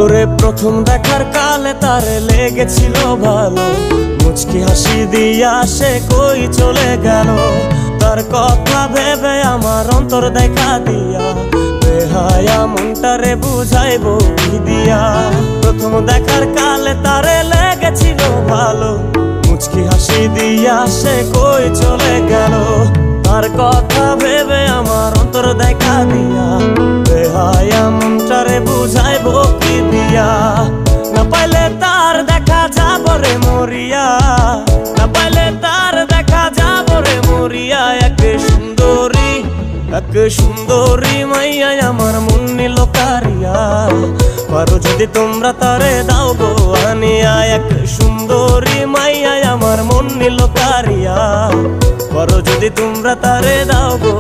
ওরে প্রথম দেখার কালে তারে লেগেছিল ভালো, মুচকি হাসি দিয়া সে কই চলে গেল। তার কথা ভেবে আমার অন্তর দেখা দিয়া বেহায়া মনটারে বুঝাইবো কি দিয়া। প্রথম দেখার কালে তারে লেগেছিল ভালো, মুচকি হাসি দিয়া সে কই চলে গেল। তার কথা ভেবে আমার অন্তর দেখা দিয়া বেহায়া মনটারে বুঝাইবো কি দিয়া। না পাইলে তার দেখা যাব রে মরিয়া, না পাইলে তার দেখা যাব রে মরিয়া। এক সুন্দরী মাইয়া আমার মন নিল কারিয়া, পারো যদি তোমরা তারে দাও গো আনিয়া। এক সুন্দরী মাইয়া আমার মন নিল কারিয়া, পারো যদি তোমরা তারে দাও গো।